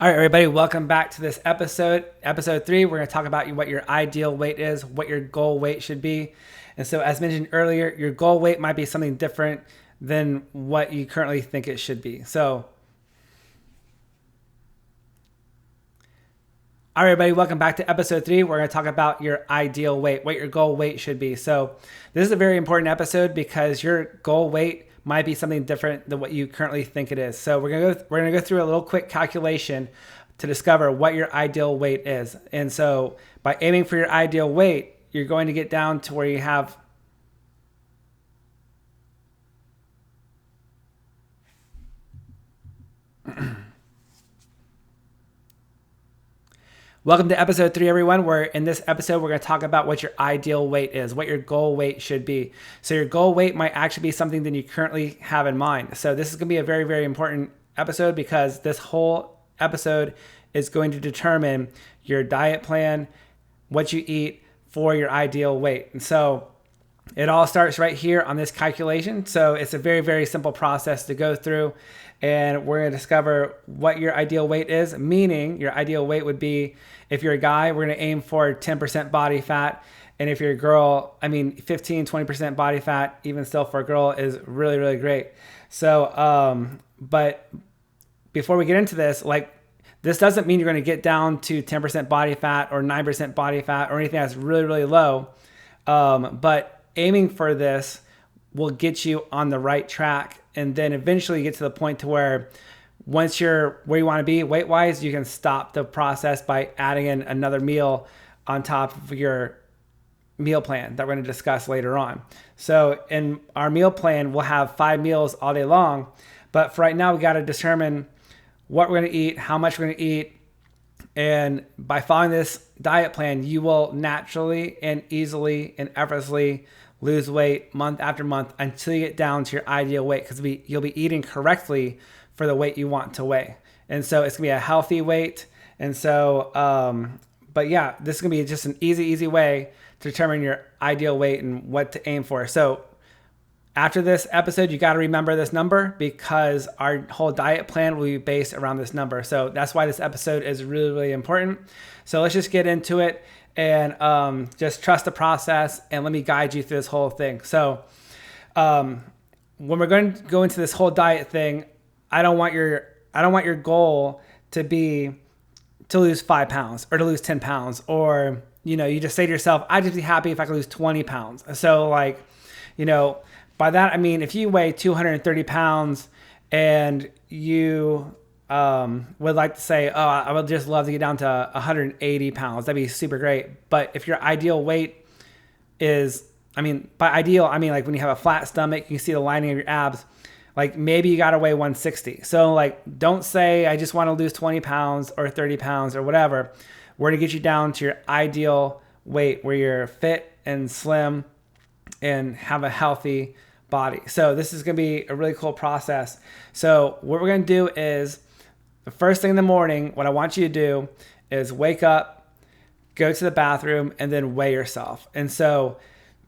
All right, everybody, welcome back to this episode. Episode 3, we're going to talk about what your ideal weight is, what your goal weight should be. And so, as mentioned earlier, your goal weight might be something different than what you currently think it should be. So, all right, everybody, welcome back to episode 3. We're going to talk about your ideal weight, what your goal weight should be. So, this is a very important episode because your goal weight might be something different than what you currently think it is. So we're gonna go through a little quick calculation to discover what your ideal weight is. And so by aiming for your ideal weight, you're going to get down to where you have Welcome to episode 3, everyone, where in this episode, we're going to talk about what your ideal weight is, what your goal weight should be. So your goal weight might actually be something that you currently have in mind. So this is going to be a very, very important episode because this whole episode is going to determine your diet plan, what you eat for your ideal weight. And so it all starts right here on this calculation. So it's a very, very simple process to go through. And we're going to discover what your ideal weight is, meaning your ideal weight would be, if you're a guy, we're going to aim for 10% body fat. And if you're a girl, 15, 20% body fat, even still for a girl, is really, really great. So, but before we get into this, this doesn't mean you're going to get down to 10% body fat or 9% body fat or anything that's really, really low. But aiming for this will get you on the right track, and then eventually get to the point to where once you're where you want to be weight wise, you can stop the process by adding in another meal on top of your meal plan that we're going to discuss later on. So in our meal plan, we'll have 5 meals all day long, but for right now, we got to determine what we're going to eat, how much we're going to eat. And by following this diet plan, you will naturally and easily and effortlessly lose weight month after month until you get down to your ideal weight, because you'll be eating correctly for the weight you want to weigh. And so it's gonna be a healthy weight. And so, but yeah, this is gonna be just an easy way to determine your ideal weight and what to aim for. So after this episode, you got to remember this number because our whole diet plan will be based around this number. So that's why this episode is really, really important. So let's just get into it and just trust the process, and let me guide you through this whole thing. So when we're going to go into this whole diet thing, I don't want your goal to be to lose 5 pounds or to lose 10 pounds, or you just say to yourself, I'd just be happy if I could lose 20 pounds. So by that I mean, if you weigh 230 pounds and you would like to say, oh, I would just love to get down to 180 pounds. That'd be super great. But if your ideal weight is, by ideal, like when you have a flat stomach, you can see the lining of your abs, maybe you got to weigh 160. So don't say, I just want to lose 20 pounds or 30 pounds or whatever. We're going to get you down to your ideal weight where you're fit and slim and have a healthy body. So this is going to be a really cool process. So what we're going to do is, the first thing in the morning, what I want you to do is wake up, go to the bathroom, and then weigh yourself. And so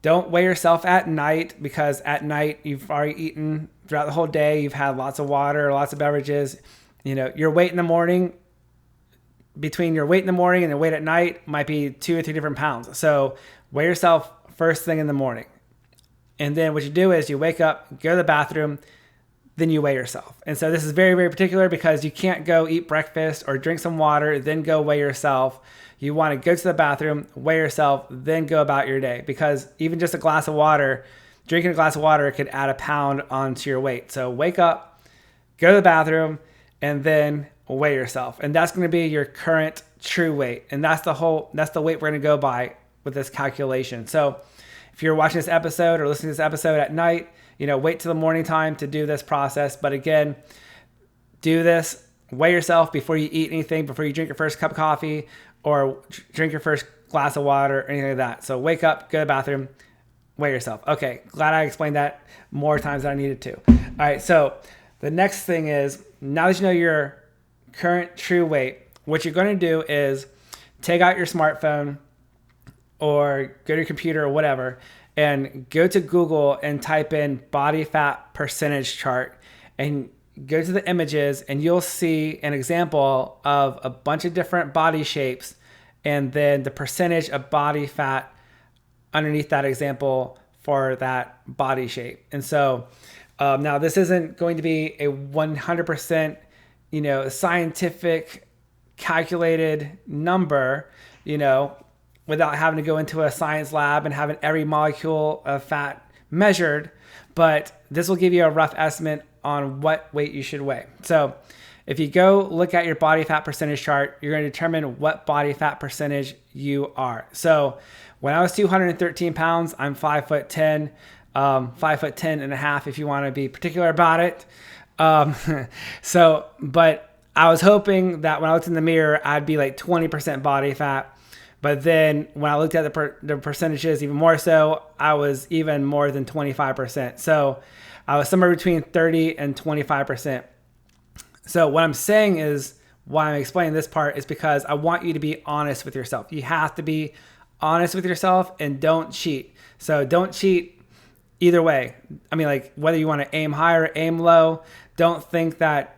don't weigh yourself at night, because at night you've already eaten throughout the whole day. You've had lots of water, lots of beverages. Your weight in the morning, between your weight in the morning and your weight at night might be 2 or 3 different pounds. So weigh yourself first thing in the morning. And then what you do is you wake up, go to the bathroom, then you weigh yourself. And so this is very, very particular because you can't go eat breakfast or drink some water, then go weigh yourself. You want to go to the bathroom, weigh yourself, then go about your day, because even just drinking a glass of water could add a pound onto your weight. So wake up, go to the bathroom, and then weigh yourself. And that's going to be your current true weight. And that's the weight we're going to go by with this calculation. So if you're watching this episode or listening to this episode at night, wait till the morning time to do this process. But again, do this, weigh yourself before you eat anything, before you drink your first cup of coffee or drink your first glass of water or anything like that. So wake up, go to the bathroom, weigh yourself. Okay, glad I explained that more times than I needed to. All right, so the next thing is, now that you know your current true weight, what you're going to do is take out your smartphone or go to your computer or whatever, and go to Google and type in body fat percentage chart. And go to the images and you'll see an example of a bunch of different body shapes and then the percentage of body fat underneath that example for that body shape. And so now this isn't going to be a 100%, scientific calculated number, without having to go into a science lab and having every molecule of fat measured, but this will give you a rough estimate on what weight you should weigh. So if you go look at your body fat percentage chart, you're going to determine what body fat percentage you are. So when I was 213 pounds, I'm 5'10", 5'10 and a half if you want to be particular about it. But I was hoping that when I looked in the mirror, I'd be like 20% body fat. But then when I looked at the percentages even more so, I was even more than 25%. So I was somewhere between 30 and 25%. So what I'm saying is, why I'm explaining this part is because I want you to be honest with yourself. You have to be honest with yourself and don't cheat. So don't cheat either way. I mean, like whether you want to aim high or aim low, don't think that,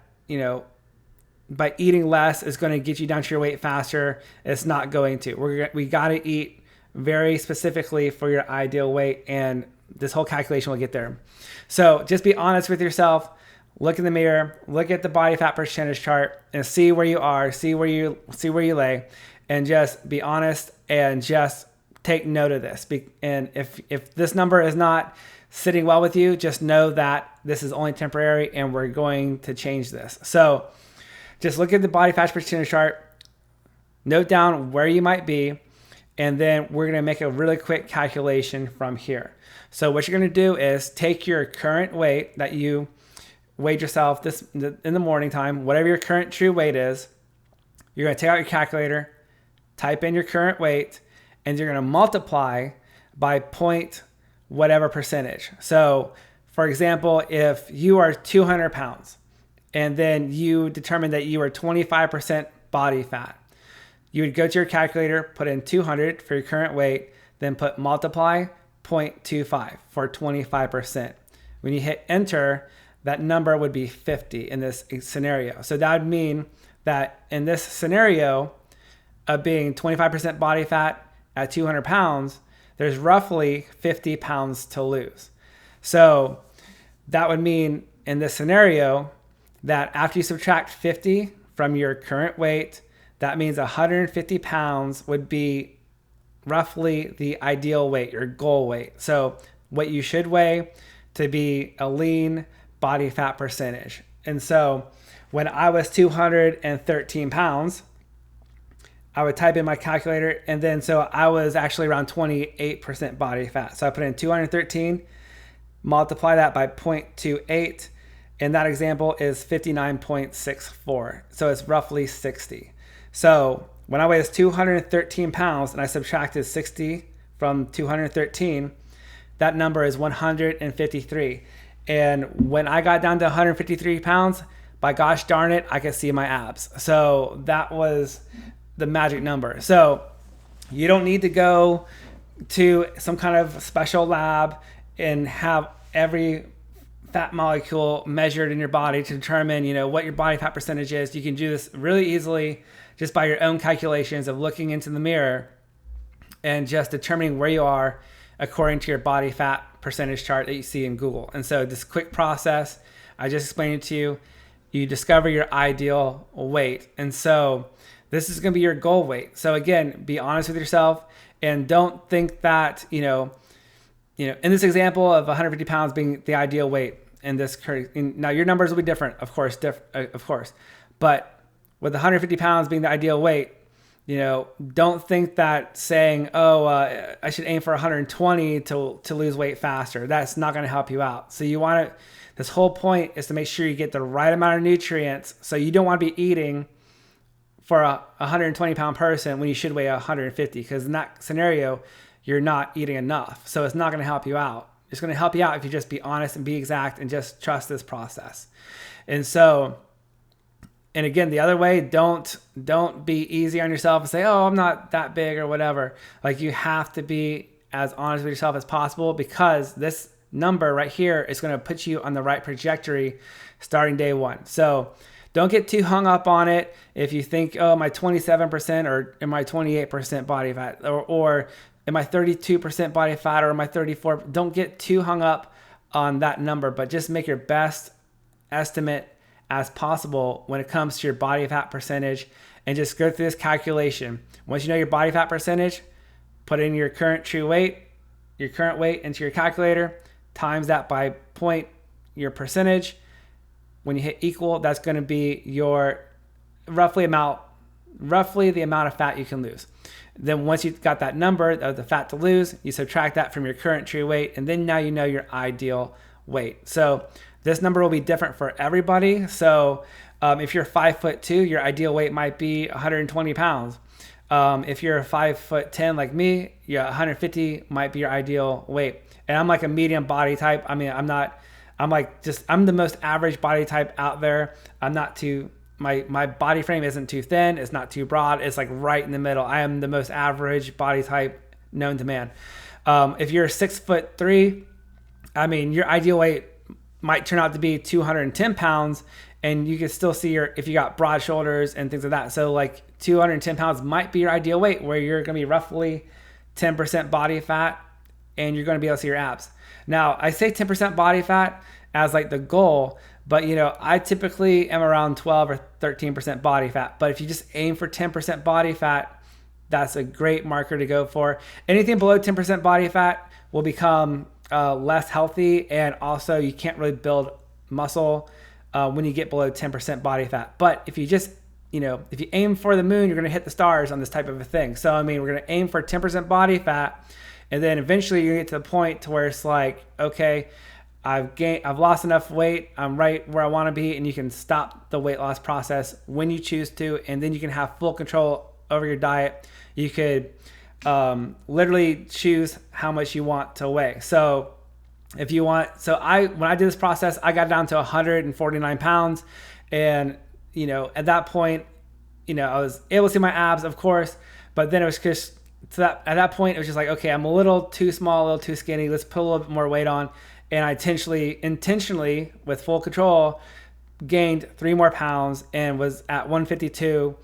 by eating less is going to get you down to your weight faster. It's not going to. We got to eat very specifically for your ideal weight, and this whole calculation will get there. So just be honest with yourself. Look in the mirror, look at the body fat percentage chart, and see where you are, see where you lay, and just be honest and just take note of this. And if this number is not sitting well with you, just know that this is only temporary, and we're going to change this. So just look at the body fat percentage chart, note down where you might be, and then we're going to make a really quick calculation from here. So what you're going to do is take your current weight that you weighed yourself in the morning time, whatever your current true weight is. You're going to take out your calculator, type in your current weight, and you're going to multiply by point whatever percentage. So for example, if you are 200 pounds, and then you determine that you are 25% body fat, you would go to your calculator, put in 200 for your current weight, then put multiply 0.25 for 25%. When you hit enter, that number would be 50 in this scenario. So that would mean that in this scenario of being 25% body fat at 200 pounds, there's roughly 50 pounds to lose. So that would mean in this scenario that after you subtract 50 from your current weight, that means 150 pounds would be roughly the ideal weight, your goal weight. So what you should weigh to be a lean body fat percentage. And so when I was 213 pounds, I would type in my calculator, and then so I was actually around 28% body fat. So I put in 213, multiply that by 0.28, and that example is 59.64. So it's roughly 60. So when I weighed 213 pounds and I subtracted 60 from 213, that number is 153. And when I got down to 153 pounds, by gosh darn it, I could see my abs. So that was the magic number. So you don't need to go to some kind of special lab and have every fat molecule measured in your body to determine, what your body fat percentage is. You can do this really easily just by your own calculations of looking into the mirror and just determining where you are according to your body fat percentage chart that you see in Google. And so this quick process, I just explained it to you. You discover your ideal weight. And so this is going to be your goal weight. So again, be honest with yourself and don't think that, in this example of 150 pounds being the ideal weight in this current, now your numbers will be different, of course, but with 150 pounds being the ideal weight, don't think that saying, I should aim for 120 to lose weight faster. That's not going to help you out. So this whole point is to make sure you get the right amount of nutrients. So you don't want to be eating for a 120 pound person when you should weigh 150, because in that scenario, you're not eating enough. So it's not going to help you out. It's going to help you out if you just be honest and be exact and just trust this process. And again, the other way, don't be easy on yourself and say, I'm not that big or whatever. Like, you have to be as honest with yourself as possible, because this number right here is going to put you on the right trajectory starting day one. So don't get too hung up on it. If you think, oh, am I 27% or am I 28% body fat, or am I 32% body fat, or am I 34? Don't get too hung up on that number, but just make your best estimate as possible when it comes to your body fat percentage, and just go through this calculation. Once you know your body fat percentage, put in your current true weight, your current weight into your calculator, times that by your percentage. When you hit equal, that's going to be your roughly the amount of fat you can lose. Then once you've got that number of the fat to lose, you subtract that from your current true weight, and then now you know your ideal weight. So this number will be different for everybody. So if you're 5'2", your ideal weight might be 120 pounds. If you're 5'10" like me, 150 might be your ideal weight. And I'm like a medium body type. I mean, I'm the most average body type out there. I'm not too, my body frame isn't too thin. It's not too broad. It's like right in the middle. I am the most average body type known to man. If you're 6'3", I mean, your ideal weight might turn out to be 210 pounds, and you can still see if you got broad shoulders and things like that. So like 210 pounds might be your ideal weight, where you're going to be roughly 10% body fat, and you're going to be able to see your abs. Now, I say 10% body fat as like the goal, but I typically am around 12 or 13% body fat. But if you just aim for 10% body fat, that's a great marker to go for. Anything below 10% body fat will become less healthy, and also you can't really build muscle when you get below 10% body fat. But if you just, if you aim for the moon, you're going to hit the stars on this type of a thing. So, I mean, we're going to aim for 10% body fat, and then eventually you get to the point to where it's like, okay, I've lost enough weight, I'm right where I want to be, and you can stop the weight loss process when you choose to, and then you can have full control over your diet. You could literally choose how much you want to weigh. So if you want, when I did this process, I got down to 149 pounds, and at that point, I was able to see my abs, of course, but then it was just, at that point, it was just like, okay, I'm a little too small, a little too skinny. Let's put a little bit more weight on. And I intentionally, with full control, gained 3 more pounds and was at 152,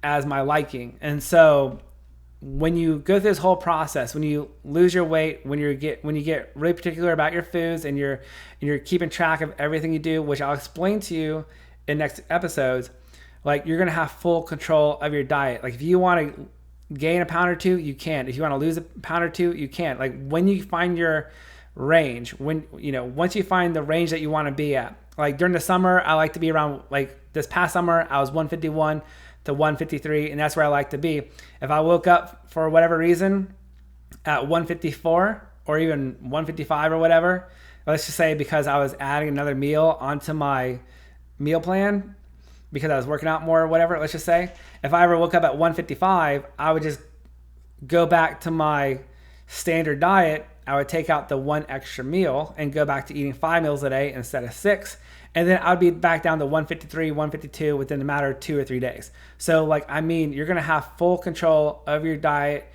as my liking. And so when you go through this whole process, when you lose your weight, when you get really particular about your foods, and you're keeping track of everything you do, which I'll explain to you in next episodes, like, you're going to have full control of your diet. Like, if you want to gain a pound or two, you can. If you want to lose a pound or two, you can. Like, when you find your range, once you find the range that you want to be at, like during the summer, I like to be around, like this past summer, I was 151 to 153, and that's where I like to be. If I woke up for whatever reason at 154 or even 155 or whatever, let's just say because I was adding another meal onto my meal plan because I was working out more or whatever, let's just say, if I ever woke up at 155, I would just go back to my standard diet. I would take out the 1 extra meal and go back to eating 5 meals a day instead of 6. And then I would be back down to 153, 152 within a matter of 2 or 3 days. So you're going to have full control of your diet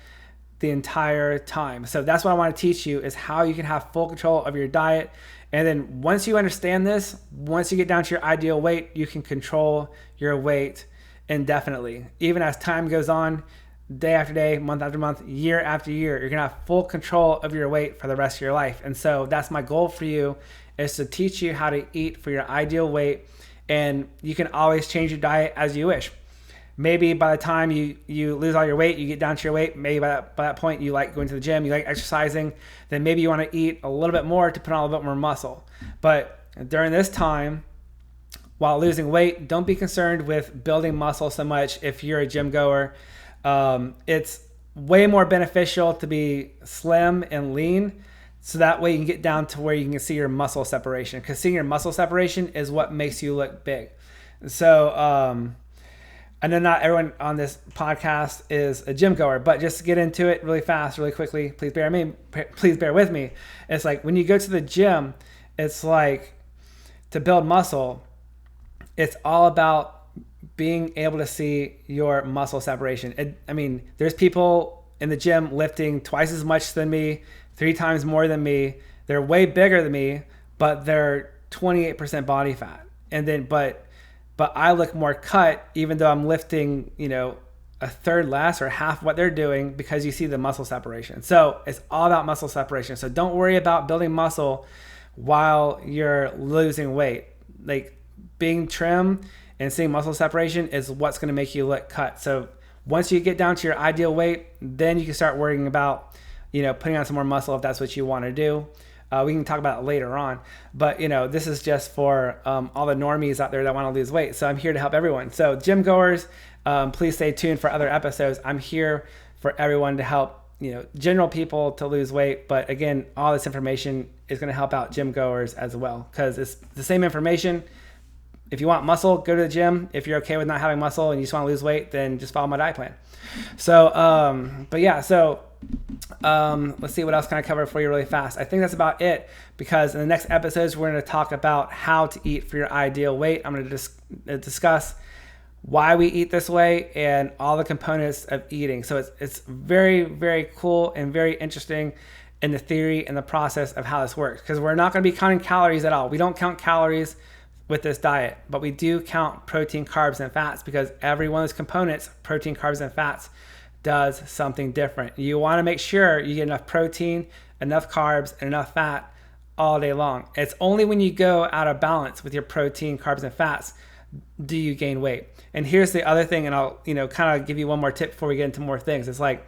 the entire time. So that's what I want to teach you, is how you can have full control of your diet. And then once you understand this, once you get down to your ideal weight, you can control your weight indefinitely. Even as time goes on, day after day, month after month, year after year, you're going to have full control of your weight for the rest of your life. And so that's my goal for you, is to teach you how to eat for your ideal weight. And you can always change your diet as you wish. Maybe by the time you lose all your weight, you get down to your weight, maybe by that point you like going to the gym, you like exercising, then maybe you want to eat a little bit more to put on a little bit more muscle. But during this time, while losing weight, don't be concerned with building muscle so much if you're a gym goer. It's way more beneficial to be slim and lean, so that way you can get down to where you can see your muscle separation, because seeing your muscle separation is what makes you look big. So I know not everyone on this podcast is a gym goer, but just to get into it really fast, really quickly, please bear with me. It's like when you go to the gym, it's like, to build muscle, it's all about being able to see your muscle separation. There's people in the gym lifting twice as much than me, 3 times more than me, They're way bigger than me, but they're 28% body fat. And then, but I look more cut, even though I'm lifting, a third less or half what they're doing, because you see the muscle separation. So it's all about muscle separation. So don't worry about building muscle while you're losing weight. Like, being trim and seeing muscle separation is what's going to make you look cut. So once you get down to your ideal weight, then you can start worrying about, putting on some more muscle if that's what you want to do. We can talk about it later on, but this is just for all the normies out there that want to lose weight. So I'm here to help everyone. So gym goers, please stay tuned for other episodes. I'm here for everyone to help, general people to lose weight. But again, all this information is going to help out gym goers as well, because it's the same information. If you want muscle, go to the gym. If you're okay with not having muscle and you just want to lose weight, then just follow my diet plan. So, let's see what else can I cover for you really fast. I think that's about it, because in the next episodes, we're going to talk about how to eat for your ideal weight. I'm going to discuss why we eat this way and all the components of eating. So it's very, very cool and very interesting in the theory and the process of how this works, because we're not going to be counting calories at all. We don't count calories with this diet, but we do count protein, carbs, and fats, because every one of those components, protein, carbs, and fats, does something different. You want to make sure you get enough protein, enough carbs, and enough fat all day long. It's only when you go out of balance with your protein, carbs, and fats do you gain weight. And here's the other thing, and I'll kind of give you one more tip before we get into more things. It's like,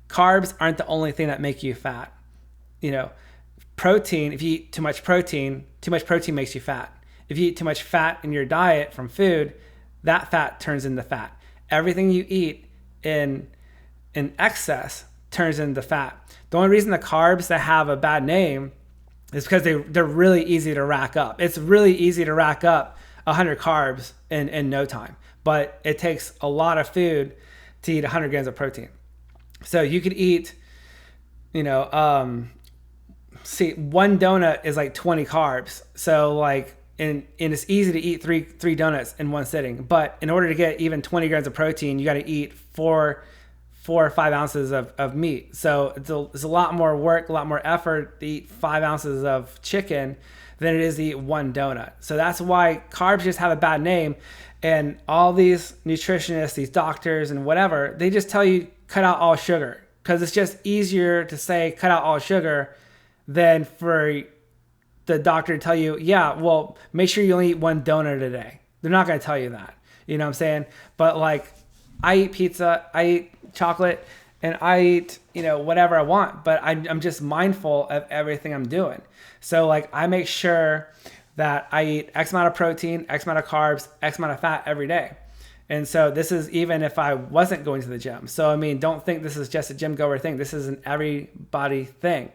carbs aren't the only thing that make you fat. Protein, if you eat too much protein makes you fat. If you eat too much fat in your diet from food, that fat turns into fat. Everything you eat in excess turns into fat. The only reason the carbs that have a bad name is because they're really easy to rack up. It's really easy to rack up 100 carbs in no time, but it takes a lot of food to eat 100 grams of protein. So you could eat, one donut is like 20 carbs. So like, and it's easy to eat three donuts in one sitting, but in order to get even 20 grams of protein, you got to eat 4 or 5 ounces of meat. So it's a lot more work, a lot more effort to eat 5 ounces of chicken than it is to eat one donut. So that's why carbs just have a bad name. And all these nutritionists, these doctors and whatever, they just tell you cut out all sugar, because it's just easier to say cut out all sugar than for the doctor to tell you, yeah, well, make sure you only eat one donut a day. They're not going to tell you that. You know what I'm saying? But like, I eat pizza, I eat chocolate, and I eat, whatever I want, but I'm just mindful of everything I'm doing. So like, I make sure that I eat X amount of protein, X amount of carbs, X amount of fat every day. And so this is even if I wasn't going to the gym. So, I mean, don't think this is just a gym goer thing. This is an everybody thing.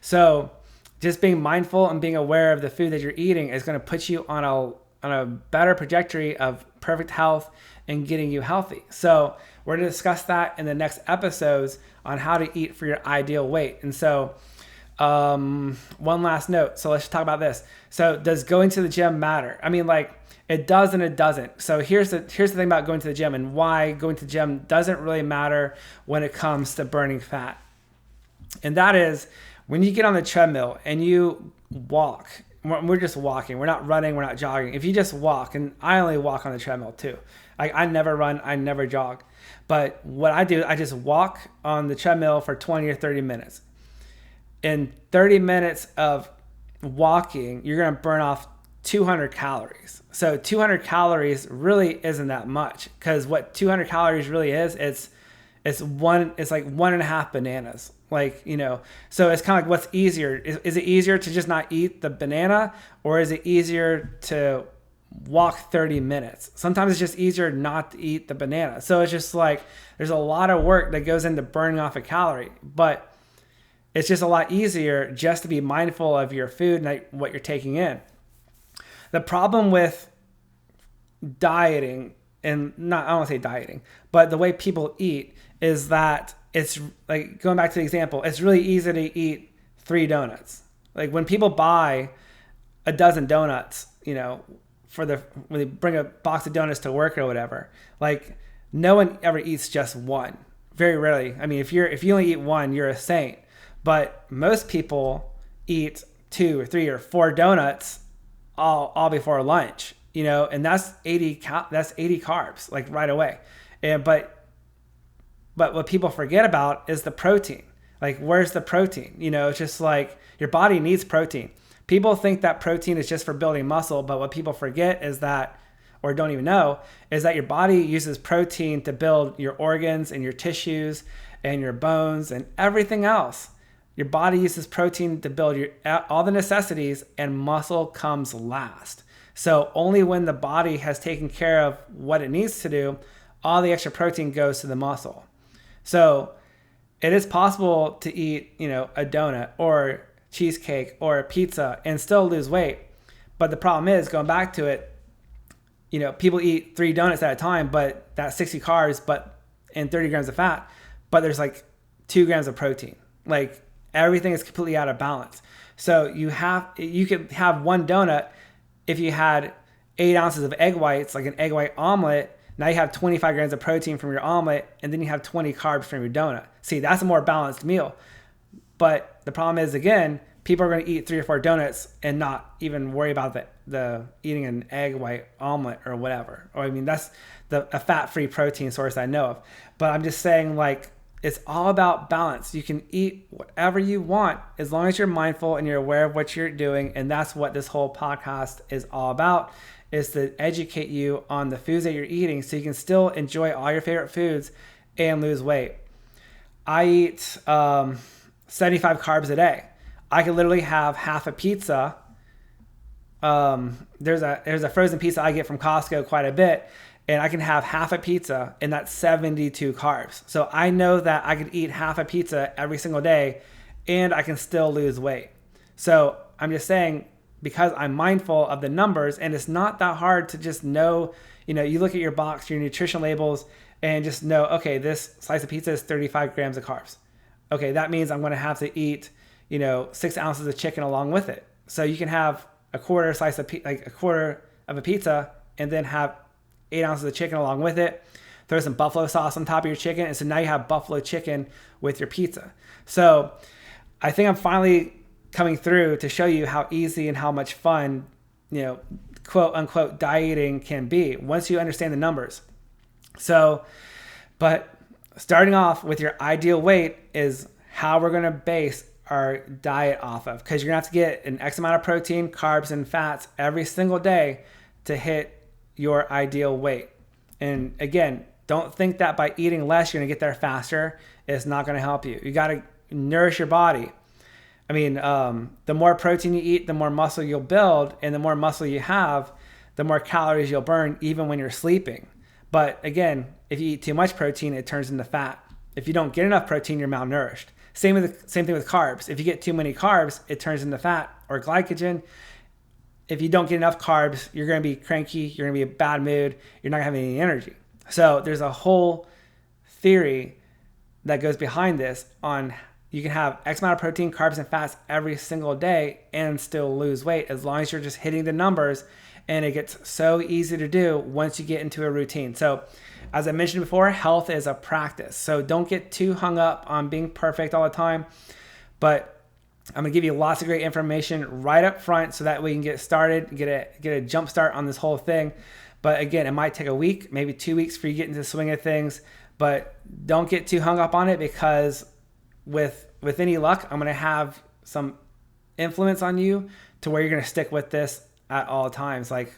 So just being mindful and being aware of the food that you're eating is going to put you on a better trajectory of perfect health and getting you healthy. So we're going to discuss that in the next episodes on how to eat for your ideal weight. And so one last note. So let's talk about this. So does going to the gym matter? I mean, like, it does and it doesn't. So here's the thing about going to the gym and why going to the gym doesn't really matter when it comes to burning fat. And that is, when you get on the treadmill and you walk, we're just walking. We're not running. We're not jogging. If you just walk, and I only walk on the treadmill too. I never run. I never jog. But what I do, I just walk on the treadmill for 20 or 30 minutes. In 30 minutes of walking, you're going to burn off 200 calories. So 200 calories really isn't that much, because what 200 calories really is, it's like 1.5 bananas. Like, so it's kind of like, what's easier? Is it easier to just not eat the banana, or is it easier to walk 30 minutes? Sometimes it's just easier not to eat the banana. So it's just like, there's a lot of work that goes into burning off a calorie, but it's just a lot easier just to be mindful of your food and what you're taking in. The problem with dieting, and I don't want to say dieting, but the way people eat, is that it's like, going back to the example, it's really easy to eat 3 donuts. Like, when people buy a dozen donuts, when they bring a box of donuts to work or whatever, like, no one ever eats just one. Very rarely. I mean, if you only eat one, you're a saint. But most people eat 2 or 3 or 4 donuts all before lunch, and that's 80 carbs, like right away. But what people forget about is the protein. Like, where's the protein? It's just like your body needs protein. People think that protein is just for building muscle, but what people forget is that, or don't even know, is that your body uses protein to build your organs and your tissues and your bones and everything else. Your body uses protein to build all the necessities, and muscle comes last. So only when the body has taken care of what it needs to do, all the extra protein goes to the muscle. So it is possible to eat, a donut or cheesecake or a pizza and still lose weight. But the problem is, going back to it, people eat 3 donuts at a time, but that's 60 carbs, and 30 grams of fat, but there's like 2 grams of protein. Like, everything is completely out of balance. So you could have one donut. If you had 8 ounces of egg whites, like an egg white omelet, now you have 25 grams of protein from your omelet, and then you have 20 carbs from your donut. See, that's a more balanced meal. But the problem is, again, people are going to eat 3 or 4 donuts and not even worry about the eating an egg white omelet or whatever. Or that's a fat-free protein source I know of. But I'm just saying, like, it's all about balance. You can eat whatever you want as long as you're mindful and you're aware of what you're doing. And that's what this whole podcast is all about, is to educate you on the foods that you're eating so you can still enjoy all your favorite foods and lose weight. I eat 75 carbs a day. I could literally have half a pizza. There's a frozen pizza I get from Costco quite a bit, and I can have half a pizza, and that's 72 carbs. So I know that I could eat half a pizza every single day, and I can still lose weight. So I'm just saying, because I'm mindful of the numbers, and it's not that hard to just know, you look at your box, your nutrition labels, and just know, okay, this slice of pizza is 35 grams of carbs. Okay, that means I'm going to have to eat, 6 ounces of chicken along with it. So you can have a quarter of a pizza, and then have 8 ounces of chicken along with it. Throw some buffalo sauce on top of your chicken, and so now you have buffalo chicken with your pizza. So I think I'm finally coming through to show you how easy and how much fun, quote unquote, dieting can be once you understand the numbers. So, but starting off with your ideal weight is how we're going to base our diet off of, because you're going to have to get an X amount of protein, carbs, and fats every single day to hit your ideal weight. And again, don't think that by eating less, you're going to get there faster. It's not going to help you. You got to nourish your body. The more protein you eat, the more muscle you'll build, and the more muscle you have, the more calories you'll burn, even when you're sleeping. But again, if you eat too much protein, it turns into fat. If you don't get enough protein, you're malnourished. Same thing with carbs. If you get too many carbs, it turns into fat or glycogen. If you don't get enough carbs, you're going to be cranky. You're going to be in a bad mood. You're not going to have any energy. So there's a whole theory that goes behind this on you can have X amount of protein, carbs, and fats every single day and still lose weight as long as you're just hitting the numbers. And it gets so easy to do once you get into a routine. So as I mentioned before, health is a practice. So don't get too hung up on being perfect all the time. But I'm going to give you lots of great information right up front so that we can get started, get a jump start on this whole thing. But again, it might take a week, maybe 2 weeks for you to get into the swing of things. But don't get too hung up on it, because with any luck, I'm going to have some influence on you to where you're going to stick with this at all times. Like,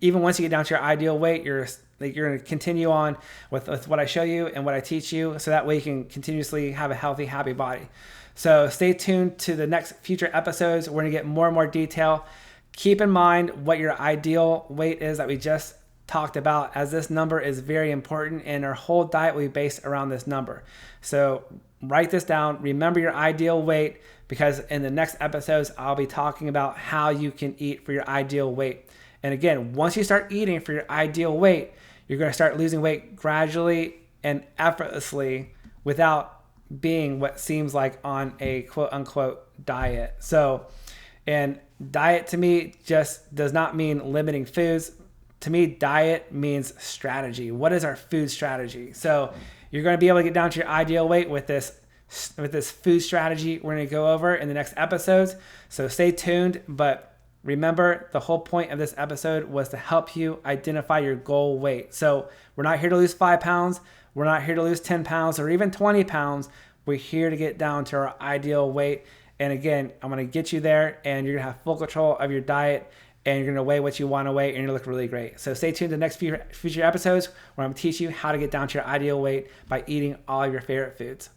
even once you get down to your ideal weight, you're going to continue on with what I show you and what I teach you, so that way you can continuously have a healthy, happy body. So stay tuned to the next future episodes. We're going to get more and more detail. Keep in mind what your ideal weight is that we just talked about, as this number is very important, and our whole diet will be based around this number. So write this down. Remember your ideal weight, because in the next episodes, I'll be talking about how you can eat for your ideal weight. And again, once you start eating for your ideal weight, you're going to start losing weight gradually and effortlessly without being what seems like on a quote unquote diet. So, and diet to me just does not mean limiting foods. To me, diet means strategy. What is our food strategy? So you're going to be able to get down to your ideal weight with this with this food strategy we're going to go over in the next episodes. So stay tuned. But remember, the whole point of this episode was to help you identify your goal weight. So we're not here to lose 5 pounds. We're not here to lose 10 pounds or even 20 pounds. We're here to get down to our ideal weight. And again, I'm going to get you there, and you're going to have full control of your diet, and you're going to weigh what you want to weigh, and you're going to look really great. So stay tuned to the next future episodes where I'm going to teach you how to get down to your ideal weight by eating all of your favorite foods.